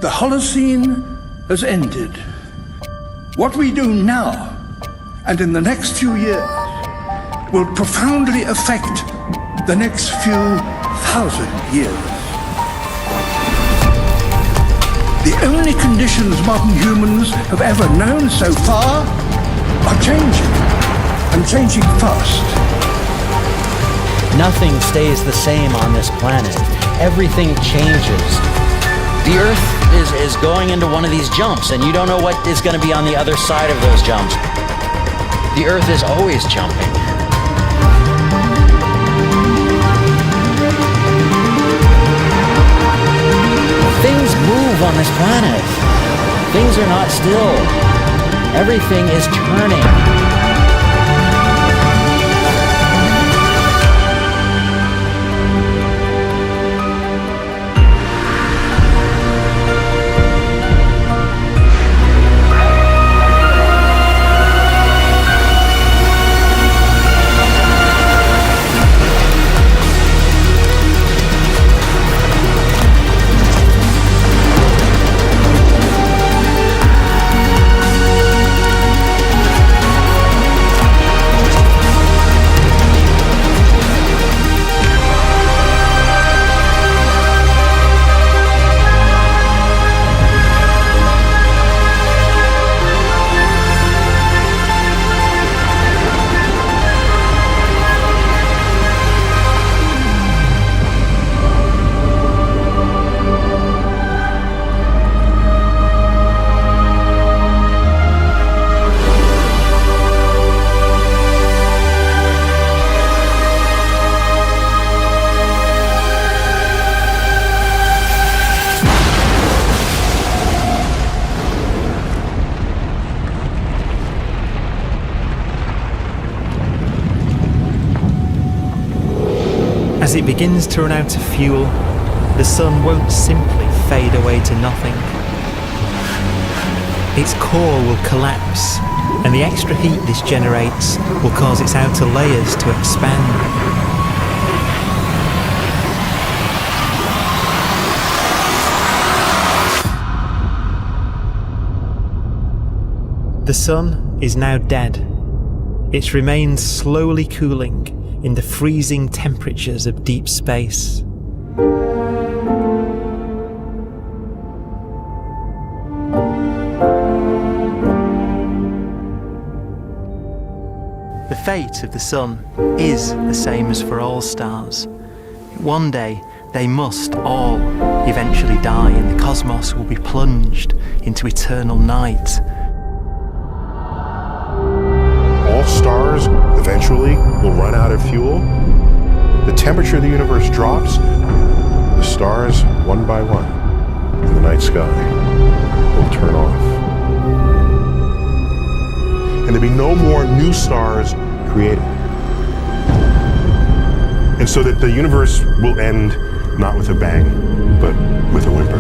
The Holocene has ended. What we do now, and in the next few years, will profoundly affect the next few thousand years. The only conditions modern humans have ever known so far are changing, and changing fast. Nothing stays the same on this planet. Everything changes. The Earth is going into one of these jumps, and you don't know what is going to be on the other side of those jumps. The Earth is always jumping. Things move on this planet. Things are not still. Everything is turning. As it begins to run out of fuel, the sun won't simply fade away to nothing. Its core will collapse, and the extra heat this generates will cause its outer layers to expand. The sun is now dead. Its remains slowly cooling in the freezing temperatures of deep space. The fate of the sun is the same as for all stars. One day, they must all eventually die, and the cosmos will be plunged into eternal night. All stars eventually will run out of fuel. The temperature of the universe drops. The stars, one by one, in the night sky, will turn off. And there'll be no more new stars created. And so that the universe will end not with a bang, but with a whimper.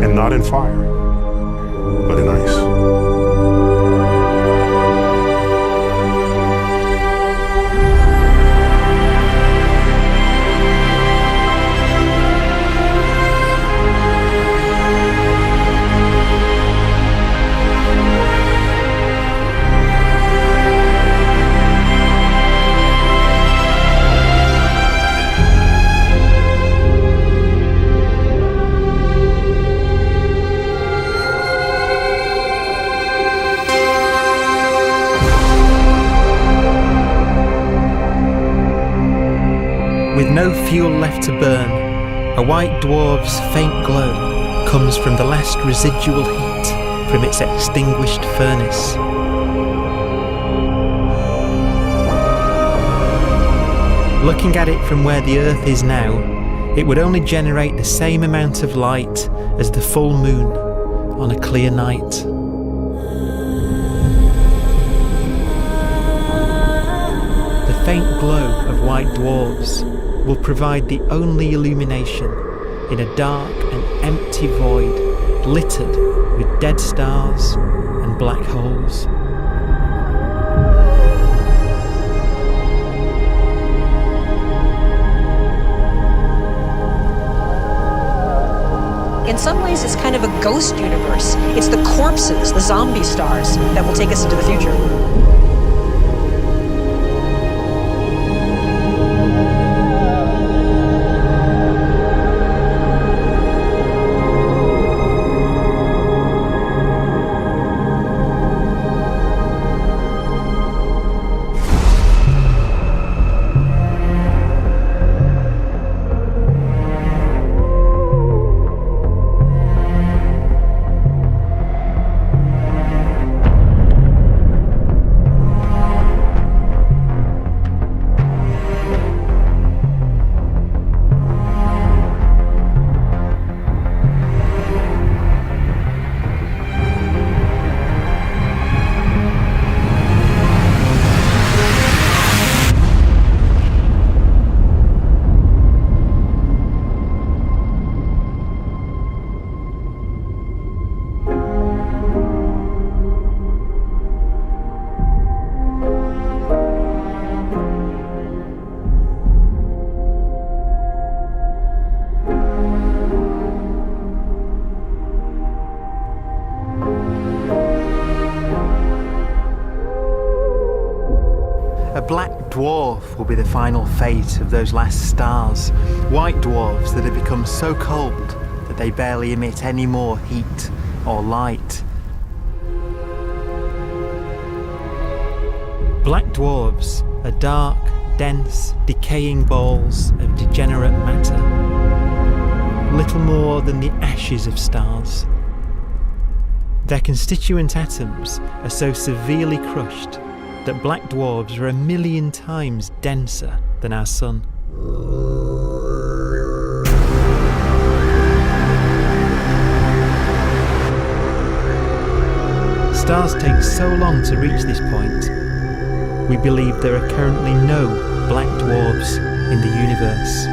And not in fire, but in ice. With no fuel left to burn, a white dwarf's faint glow comes from the last residual heat from its extinguished furnace. Looking at it from where the Earth is now, it would only generate the same amount of light as the full moon on a clear night. The faint glow of white dwarfs will provide the only illumination in a dark and empty void littered with dead stars and black holes. ways, it's kind of a ghost universe. It's the corpses, the zombie stars, that will take us into the future. A black dwarf will be the final fate of those last stars. White dwarfs that have become so cold that they barely emit any more heat or light. Black dwarfs are dark, dense, decaying balls of degenerate matter, little more than the ashes of stars. Their constituent atoms are so severely crushed that black dwarfs are 1,000,000 times denser than our sun. Stars take so long to reach this point, we believe there are currently no black dwarfs in the universe.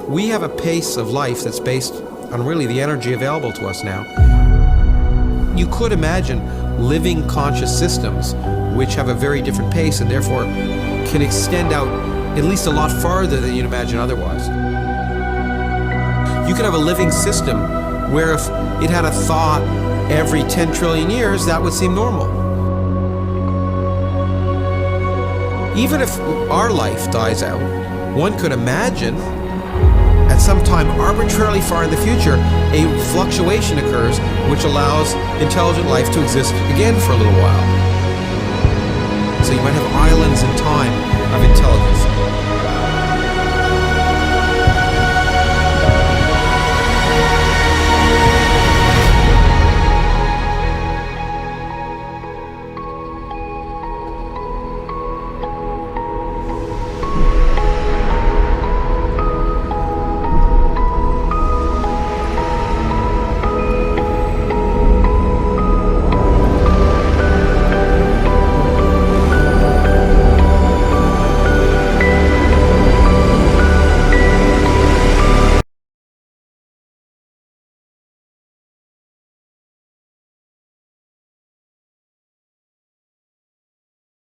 We have a pace of life that's based on really the energy available to us now. You could imagine living conscious systems which have a very different pace and therefore can extend out at least a lot farther than you'd imagine otherwise. You could have a living system where if it had a thought every 10 trillion years, that would seem normal. Even if our life dies out, one could imagine at some time arbitrarily far in the future, a fluctuation occurs which allows intelligent life to exist again for a little while. So you might have islands in time of intelligence.